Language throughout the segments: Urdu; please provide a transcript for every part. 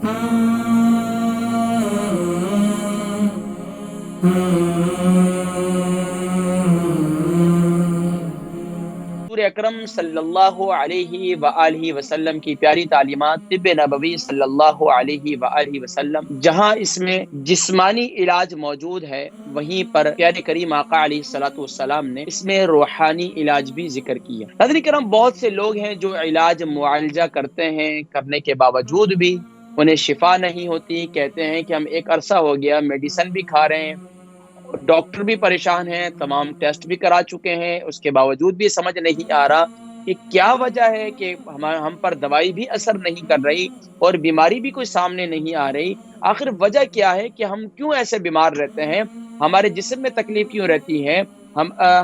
حضور اکرم صلی اللہ علیہ وآلہ وسلم کی پیاری تعلیمات طب نبوی صلی اللہ علیہ وآلہ وسلم جہاں اس میں جسمانی علاج موجود ہے، وہیں پر پیارے کریم آقا علیہ الصلوۃ والسلام نے اس میں روحانی علاج بھی ذکر کیا۔ حضرت کرام، بہت سے لوگ ہیں جو علاج معالجہ کرتے ہیں، کرنے کے باوجود بھی انہیں شفا نہیں ہوتی، کہتے ہیں کہ ہم ایک عرصہ ہو گیا میڈیسن بھی کھا رہے ہیں، ڈاکٹر بھی پریشان ہیں، تمام ٹیسٹ بھی کرا چکے ہیں، اس کے باوجود بھی سمجھ نہیں آ رہا کہ کیا وجہ ہے کہ ہم پر دوائی بھی اثر نہیں کر رہی اور بیماری بھی کوئی سامنے نہیں آ رہی۔ آخر وجہ کیا ہے کہ ہم کیوں ایسے بیمار رہتے ہیں، ہمارے جسم میں تکلیف کیوں رہتی ہے،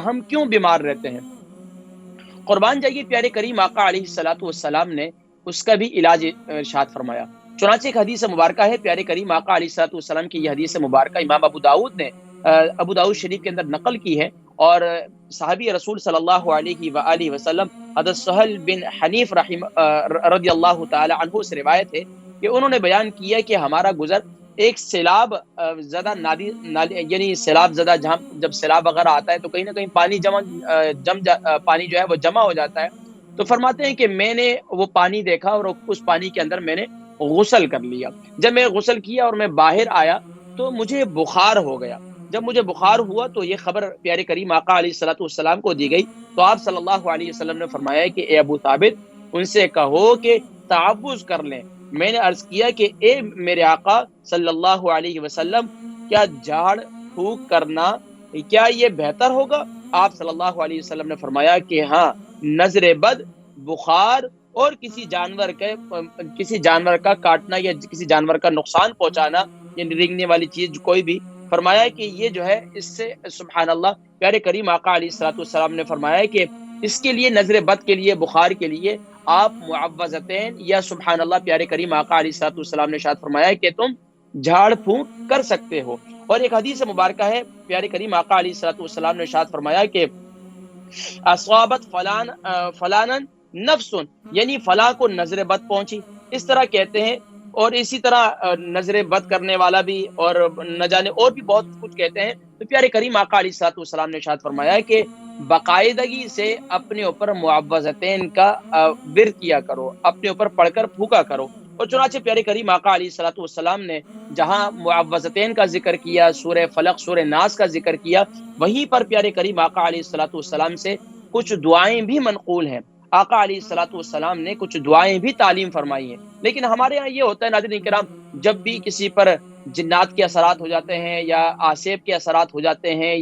ہم کیوں بیمار رہتے ہیں؟ قربان جائیے، پیارے کریم آقا علیہ الصلوۃ والسلام نے اس کا بھی علاج ارشاد فرمایا۔ چنانچہ ایک حدیث مبارکہ ہے، پیارے کریم آقا علیہ الصلوۃ والسلام کی یہ حدیث مبارکہ امام ابو داؤد نے ابو داؤد شریف کے اندر نقل کی ہے، اور صحابی رسول صلی اللہ علیہ وآلہ وسلم حضرت سہل بن حنیف رضی اللہ تعالی عنہ سے روایت ہے کہ انہوں نے بیان کیا کہ ہمارا گزر ایک سیلاب زدہ نالی یعنی سیلاب زدہ، جہاں جب سیلاب وغیرہ آتا ہے تو کہیں نہ کہیں پانی پانی جو ہے وہ جمع ہو جاتا ہے، تو فرماتے ہیں کہ میں نے وہ پانی دیکھا اور اس پانی کے اندر میں نے غسل کر لیا۔ جب میں غسل کیا اور میں باہر آیا تو مجھے بخار ہو گیا۔ جب مجھے بخار ہوا تو یہ خبر پیارے کریم آقا علیہ الصلوۃ والسلام کو دی گئی، تو آپ صلی اللہ علیہ وسلم نے فرمایا کہ اے ابو ثابت، ان سے کہو کہ تعوذ کر لیں۔ میں نے عرض کیا کہ اے میرے آقا صلی اللہ علیہ وسلم، کیا جھاڑ پھونک کرنا کیا یہ بہتر ہوگا؟ آپ صلی اللہ علیہ وسلم نے فرمایا کہ ہاں، نظر بد، بخار اور کسی جانور کا کاٹنا یا کسی جانور کا نقصان پہنچانا، یعنی رینگنے والی چیز کوئی بھی، فرمایا کہ یہ جو ہے اس سے سبحان اللہ، پیارے کریم آقا علیہ الصلوۃ والسلام نے فرمایا کہ اس کے لیے، نظر بد کے لیے، بخار کے لیے آپ معوذتین یا سبحان اللہ، پیارے کریم آقا علیہ الصلوۃ والسلام نے ارشاد فرمایا کہ تم جھاڑ پھونک کر سکتے ہو۔ اور ایک حدیث مبارکہ ہے، پیارے کریم آقا علیہ الصلوۃ والسلام نے ارشاد فرمایا کہ اصابت فلانا نفس، یعنی فلاں کو نظر بد پہنچی، اس طرح کہتے ہیں، اور اسی طرح نظر بد کرنے والا بھی، اور نہ جانے اور بھی بہت کچھ کہتے ہیں۔ تو پیارے کریم آقا علیہ الصلوۃ والسلام نے ارشاد فرمایا کہ باقاعدگی سے اپنے اوپر معوذتین کا ورد کیا کرو، اپنے اوپر پڑھ کر پھونکا کرو۔ اور چنانچہ پیارے کریم آقا علیہ الصلوۃ والسلام نے جہاں معوذتین کا ذکر کیا، سورہ فلق، سورہ ناس کا ذکر کیا، وہیں پر پیارے کریم آقا علیہ الصلوۃ والسلام سے کچھ دعائیں بھی منقول ہیں۔ آقا علیہ الصلوۃ والسلام نے کچھ دعائیں بھی تعلیم فرمائی ہیں، لیکن ہمارے ہاں یہ ہوتا ہے ناظرین کرام، جب بھی کسی پر جنات کے اثرات ہو جاتے ہیں یا آسیب کے اثرات ہو جاتے ہیں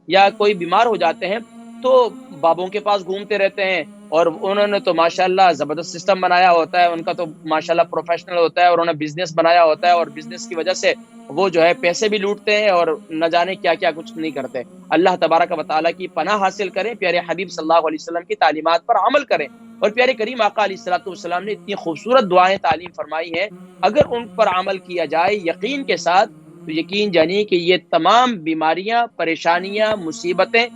یا کوئی بیمار ہو جاتے ہیں، تو بابوں کے پاس گھومتے رہتے ہیں، اور انہوں نے تو ماشاءاللہ زبردست سسٹم بنایا ہوتا ہے، ان کا تو ماشاءاللہ پروفیشنل ہوتا ہے، اور انہوں نے بزنس بنایا ہوتا ہے، اور بزنس کی وجہ سے وہ جو ہے پیسے بھی لوٹتے ہیں اور نہ جانے کیا کیا کچھ نہیں کرتے۔ اللہ تبارک و تعالیٰ کی پناہ حاصل کریں، پیارے حبیب صلی اللہ علیہ وسلم کی تعلیمات پر عمل کریں، اور پیارے کریم آقا علیہ الصلوۃ والسلام نے اتنی خوبصورت دعائیں تعلیم فرمائی ہیں، اگر ان پر عمل کیا جائے یقین کے ساتھ، تو یقین جانیے کہ یہ تمام بیماریاں، پریشانیاں، مصیبتیں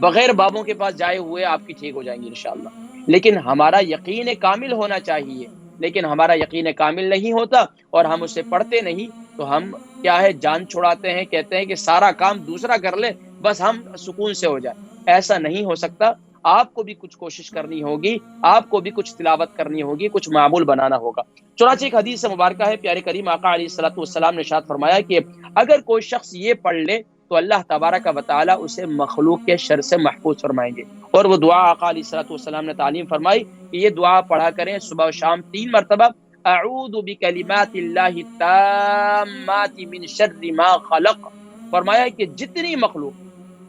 بغیر بابوں کے پاس جائے ہوئے آپ کی ٹھیک ہو جائیں گی انشاءاللہ۔ لیکن ہمارا یقین کامل ہونا چاہیے، لیکن ہمارا یقین کامل نہیں ہوتا اور ہم اسے پڑھتے نہیں، تو ہم کیا ہے، جان چھڑاتے ہیں، کہتے ہیں کہ سارا کام دوسرا کر لے، بس ہم سکون سے ہو جائے۔ ایسا نہیں ہو سکتا، آپ کو بھی کچھ کوشش کرنی ہوگی، آپ کو بھی کچھ تلاوت کرنی ہوگی، کچھ معمول بنانا ہوگا۔ چنانچہ ایک حدیث مبارکہ ہے، پیارے کریم آقا علیہ الصلوۃ والسلام نے ارشاد فرمایا کہ اگر کوئی شخص یہ پڑھ لے تو اللہ تبارک و تعالی اسے مخلوق کے شر سے محفوظ فرمائیں گے۔ اور وہ دعا آقا علیہ الصلوۃ والسلام نے تعلیم فرمائی کہ یہ دعا پڑھا کریں صبح و شام 3 مرتبہ، اعوذ بکلمات اللہ التامات من شر ما خلق۔ فرمایا کہ جتنی مخلوق،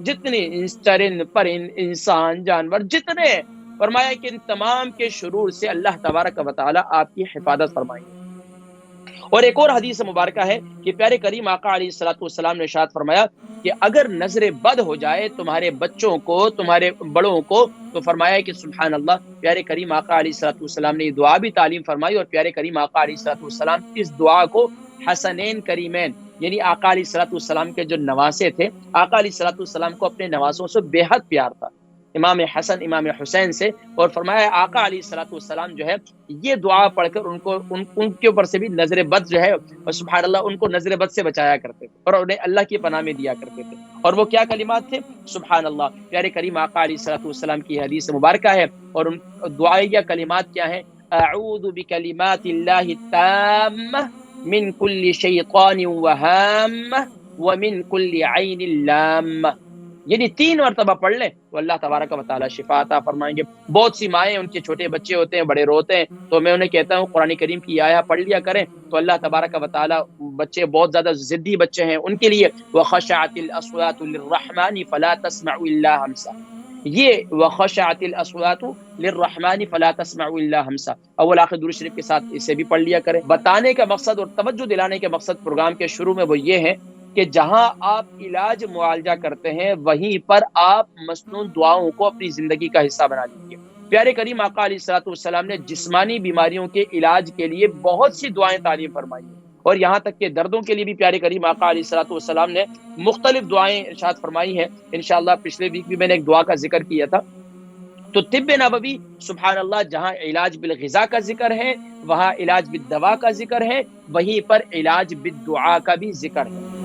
جتنے چرند پرند، انسان، جانور، جتنے، فرمایا کہ ان تمام کے شرور سے اللہ تبارک و تعالی آپ کی حفاظت فرمائیں گے۔ اور ایک اور حدیث مبارکہ ہے کہ پیارے کریم آقا علیہ الصلوۃ والسلام نے ارشاد فرمایا کہ اگر نظر بد ہو جائے تمہارے بچوں کو، تمہارے بڑوں کو، تو فرمایا کہ سبحان اللہ، پیارے کریم آقا علیہ الصلوۃ والسلام نے یہ دعا بھی تعلیم فرمائی، اور پیارے کریم آقا علیہ الصلوۃ والسلام اس دعا کو حسنین کریمین، یعنی آقا علیہ الصلوۃ والسلام کے جو نواسے تھے، آقا علیہ الصلوۃ والسلام کو اپنے نواسوں سے بے حد پیار تھا، امام حسن امام حسین سے، اور فرمایا آقا علیہ الصلوۃ والسلام جو ہے یہ دعا پڑھ کر ان کے اوپر سے بھی نظر بد جو ہے، اور سبحان اللہ ان کو نظر بد سے بچایا کرتے تھے اور انہیں اللہ کی پناہ میں دیا کرتے تھے۔ اور وہ کیا کلمات تھے؟ سبحان اللہ، پیارے کریم آقا علیہ الصلوۃ والسلام کی حدیث مبارکہ ہے، اور ان دعائیہ کلمات کیا ہیں؟ اعوذ بکلمات اللہ التامہ من کل شیطان وہامہ ومن کل عین لامہ، یعنی 3 مرتبہ پڑھ لیں تو اللہ تبارک و تعالیٰ شفا عطا فرمائیں گے۔ بہت سی مائیں ان کے چھوٹے بچے ہوتے ہیں، بڑے روتے ہیں، تو میں انہیں کہتا ہوں قرآن کریم کی آیا پڑھ لیا کریں، تو اللہ تبارک و تعالیٰ، بچے بہت زیادہ ضدی بچے ہیں ان کے لیے وَخَشَعَتِ الْأَصْوَاتُ لِلرَّحْمَنِ فَلَا تَسْمَعُ إِلَّا هَمْسًا، یہ وَخَشَعَتِ الْأَصْوَاتُ لِلرَّحْمَنِ فَلَا تَسْمَعُ إِلَّا هَمْسًا اول آخر درود شریف کے ساتھ اسے بھی پڑھ لیا کریں۔ بتانے کا مقصد اور توجہ دلانے کے مقصد پروگرام کے شروع میں وہ یہ ہے کہ جہاں آپ علاج معالجہ کرتے ہیں وہیں پر آپ مسنون دعاؤں کو اپنی زندگی کا حصہ بنا لیجیے۔ پیارے کریم آقا علیہ الصلوۃ والسلام نے جسمانی بیماریوں کے علاج کے لیے بہت سی دعائیں تعلیم فرمائی ہیں، اور یہاں تک کہ دردوں کے لیے بھی پیارے کریم آقا علیہ الصلوۃ والسلام نے مختلف دعائیں ارشاد فرمائی ہیں۔ انشاءاللہ پچھلے ویک بھی میں نے ایک دعا کا ذکر کیا تھا۔ تو طب نبوی سبحان اللہ جہاں علاج بالغذا کا ذکر ہے، وہاں علاج بالدوا کا ذکر ہے، وہیں پر علاج بالدعا کا بھی ذکر ہے۔